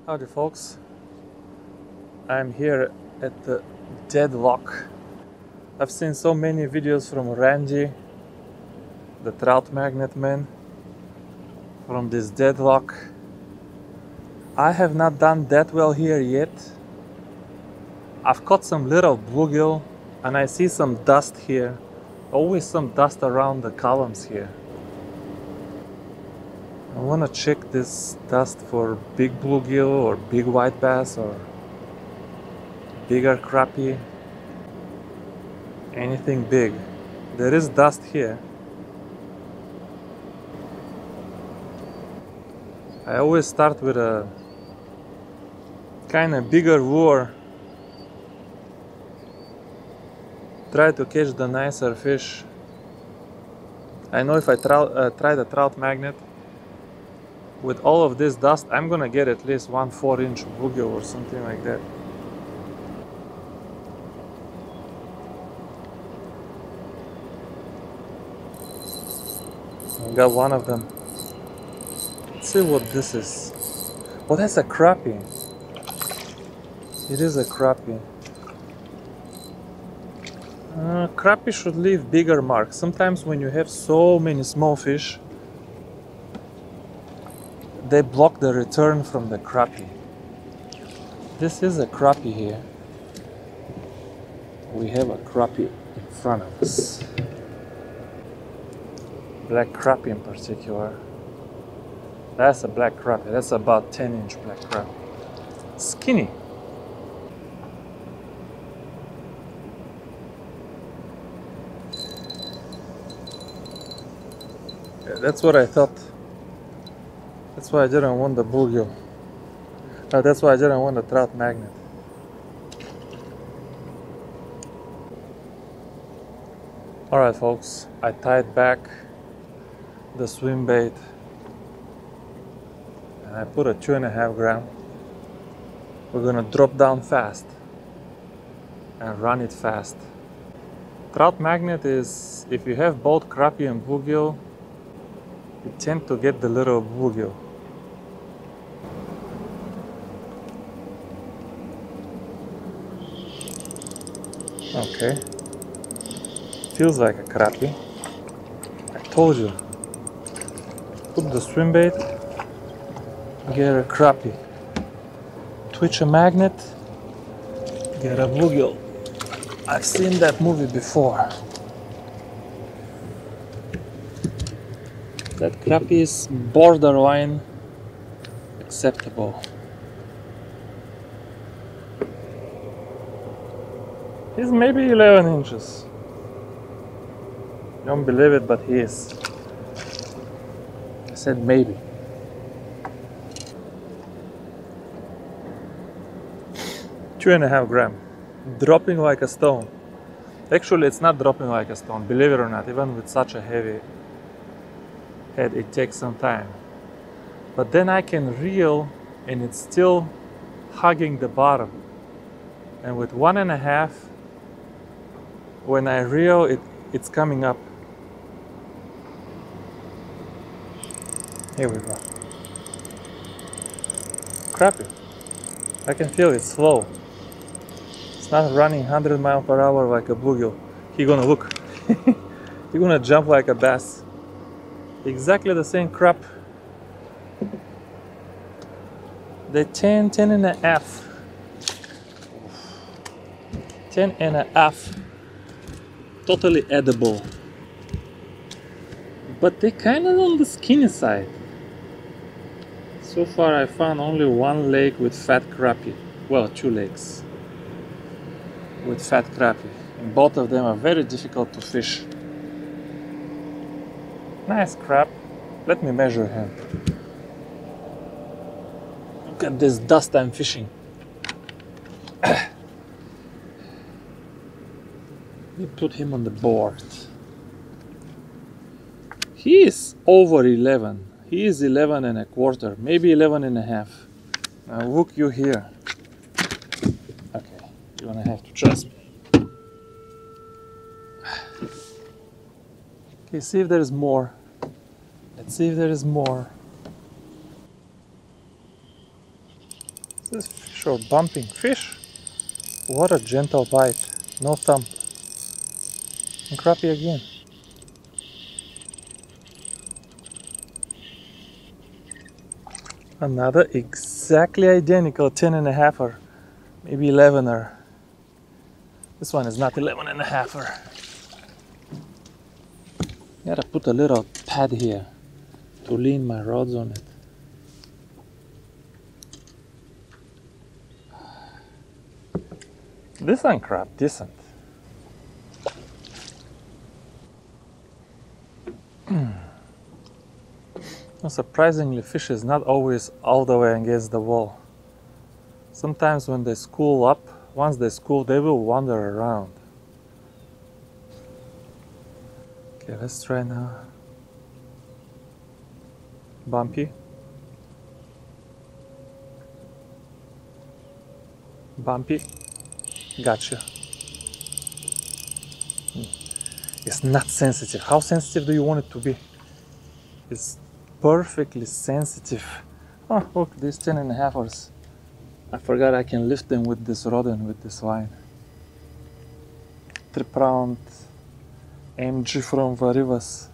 Howdy folks, I'm here at the deadlock. I've seen so many videos from Randy, the trout magnet man, from this deadlock. I have not done that well here yet. I've caught some little bluegill and I see some dust here. Always some dust around the columns here. I want to check this dust for big bluegill or big white bass or bigger crappie. Anything big. There is dust here. I always start with a kind of bigger lure. Try to catch the nicer fish. I know if I try the trout magnet, with all of this dust, I'm gonna get at least 1 4-inch bluegill or something like that. I got one of them. Let's see what this is. Oh, that's a crappie. It is a crappie. Crappie should leave bigger marks. Sometimes when you have so many small fish, they block the return from the crappie. This is a crappie here. We have a crappie in front of us. Black crappie in particular. That's a black crappie. That's about 10-inch black crappie. Skinny. Yeah, that's what I thought. That's why I didn't want the bluegill. That's why I didn't want the trout magnet. Alright folks, I tied back the swim bait and I put a 2.5 gram. We're gonna drop down fast and run it fast. Trout magnet is, if you have both crappie and bluegill, you tend to get the little bluegill. Okay, feels like a crappie. I told you. Put the swim bait, get a crappie. Twitch a magnet, get a bluegill. I've seen that movie before. That crappie is borderline acceptable. He's maybe 11 inches. Don't believe it, but he is. I said maybe. Two and a half gram. Dropping like a stone. Actually, it's not dropping like a stone, believe it or not. Even with such a heavy head, it takes some time. But then I can reel and it's still hugging the bottom. And with 1.5, when I reel, it's coming up. Here we go. Crappie. I can feel it slow. It's not running 100 miles per hour like a bluegill. He's gonna look. He's gonna jump like a bass. Exactly the same crap. The 10.5. 10.5. Totally edible. But they're kind of on the skinny side. So far I found only one lake with fat crappie. Well, 2 lakes with fat crappie. And both of them are very difficult to fish. Nice crap. Let me measure him. Look at this dust I'm fishing. We put him on the board. He is over 11. He is 11.25, maybe 11.5. Now look you here. Okay, you're gonna have to trust me. Okay, see if there is more. Let's see if there is more. This fish or bumping fish? What a gentle bite, no thump. And crappie again. Another exactly identical 10.5er, maybe 11er. This one is not 11.5er. Gotta put a little pad here to lean my rods on it. This one crab, decent. Well, surprisingly, fish is not always all the way against the wall. Sometimes when they school up, once they school, they will wander around. Okay, let's try now. Bumpy. Bumpy. Gotcha. It's not sensitive. How sensitive do you want it to be? It's perfectly sensitive. Oh, look, these 10.5ers. I forgot I can lift them with this rod and with this line. 3-pound MG from Varivas.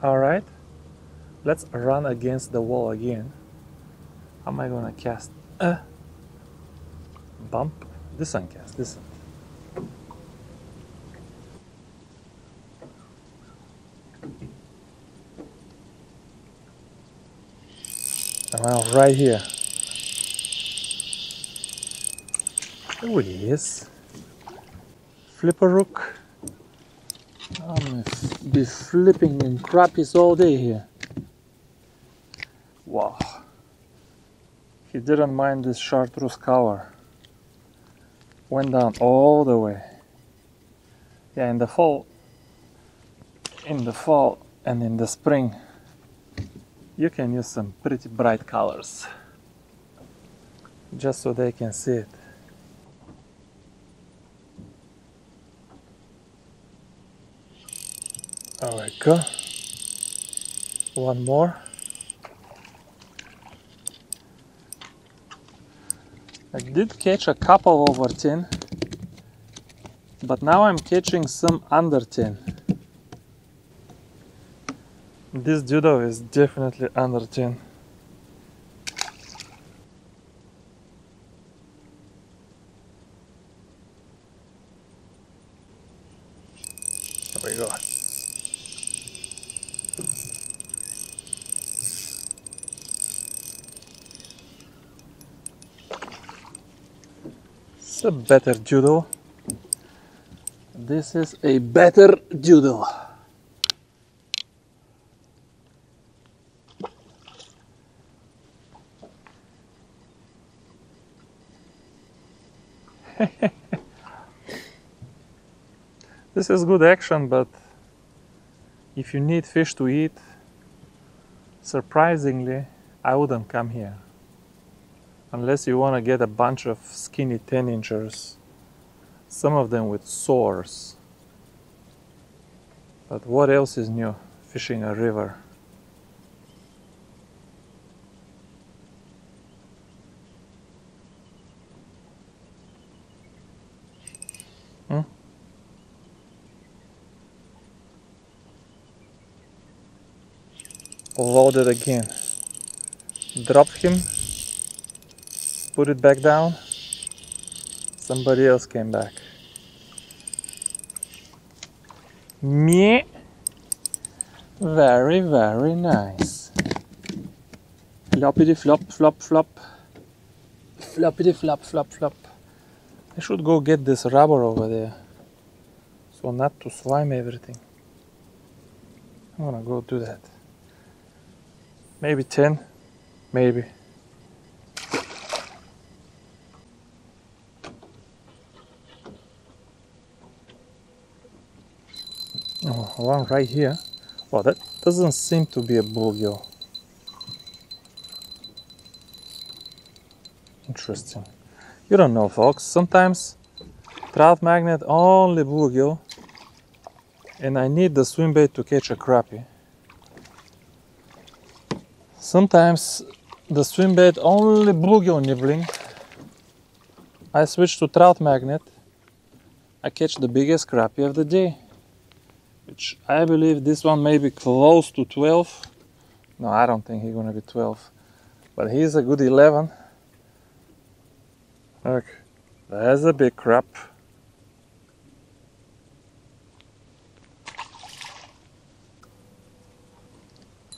Alright, let's run against the wall again. How am I gonna cast? Bump. This one cast, this one. Well, right here. There he is. Flipper hook. I'm gonna be flipping in crappies all day here. Wow. He didn't mind this chartreuse color. Went down all the way. Yeah, in the fall and in the spring, you can use some pretty bright colors, just so they can see it. There we go. One more. I did catch a couple over 10, but now I'm catching some under 10. This judo is definitely under 10. There we go. It's a better judo. This is a better judo. This is good action, but if you need fish to eat, surprisingly, I wouldn't come here. Unless you want to get a bunch of skinny 10-inchers, some of them with sores. But what else is new fishing a river? Load it again. Drop him. Put it back down. Somebody else came back. Meh. Very, very nice. Floppity flop, flop, flop. Floppity flop, flop, flop. I should go get this rubber over there, so not to slime everything. I'm gonna go do that. Maybe 10, maybe. Oh, one right here. Oh, that doesn't seem to be a bluegill. Interesting. You don't know, folks. Sometimes trout magnet only bluegill, and I need the swim bait to catch a crappie. Sometimes the swim bait only bluegill nibbling. I switch to trout magnet. I catch the biggest crappie of the day, which I believe this one may be close to 12. No, I don't think he's gonna be 12, but he's a good 11. Look, there's a big crap.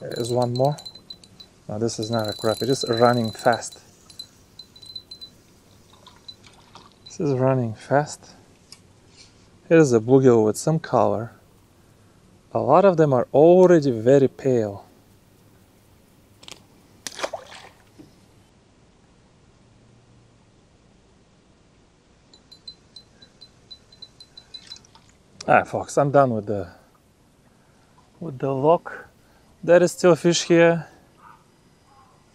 There's one more. No, this is not a crappie, it's just running fast. This is running fast. Here's a bluegill with some color. A lot of them are already very pale. Ah, folks, I'm done with the lock. There is still fish here,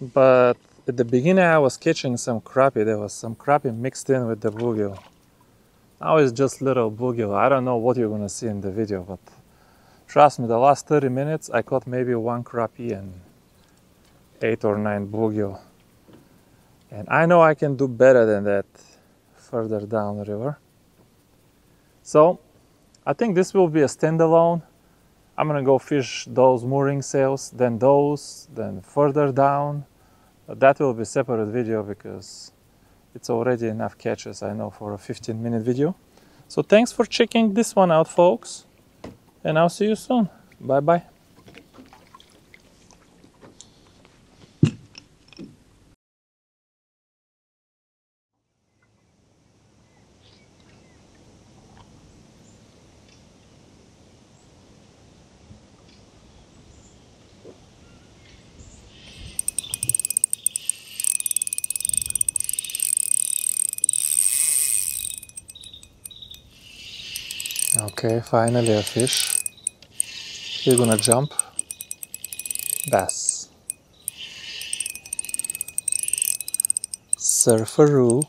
but at the beginning I was catching some crappie. There was some crappie mixed in with the bluegill. Now it's just little bluegill. I don't know what you're gonna see in the video, but trust me, the last 30 minutes I caught maybe 1 crappie and 8 or 9 bluegill. And I know I can do better than that further down the river. So I think this will be a standalone. I'm gonna go fish those mooring sails, then those, then further down. But that will be a separate video because it's already enough catches, I know, for a 15-minute video. So thanks for checking this one out, folks. And I'll see you soon. Bye-bye. Okay, finally a fish. He's gonna jump. Bass. Surfaroo.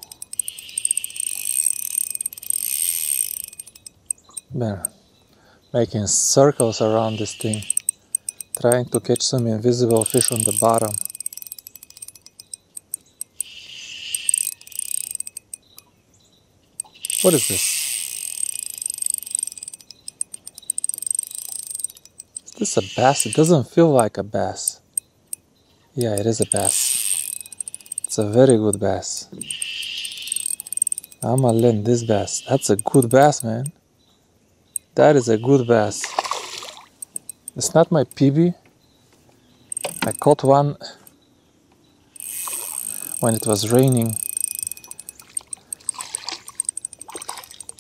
Man, making circles around this thing, trying to catch some invisible fish on the bottom. What is this? Is this a bass? It doesn't feel like a bass. Yeah, it is a bass. It's a very good bass. I'm gonna land this bass. That's a good bass, man. That is a good bass. It's not my PB. I caught one when it was raining.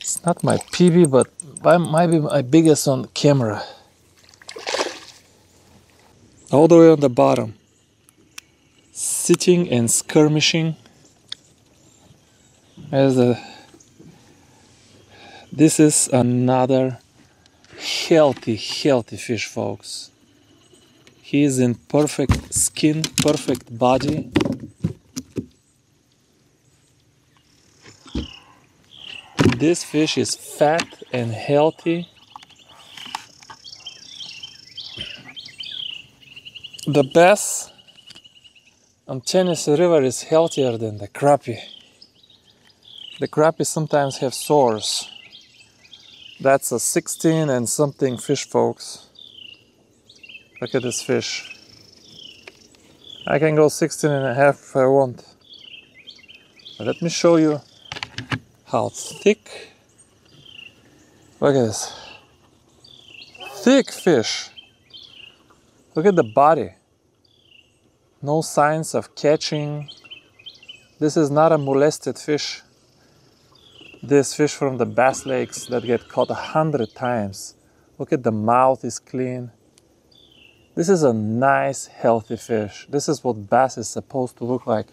It's not my PB, but might be my biggest on camera. All the way on the bottom, sitting and skirmishing. This is another healthy fish, folks. He is in perfect skin, perfect body. This fish is fat and healthy. The bass on Tennessee River is healthier than the crappie. The crappie sometimes have sores. That's a 16 and something fish, folks. Look at this fish. I can go 16 and a half if I want. But let me show you how thick. Look at this. Thick fish. Look at the body. No signs of catching. This is not a molested fish. This fish from the Bass Lakes that get caught 100 times. Look at the mouth is clean. This is a nice, healthy fish. This is what bass is supposed to look like.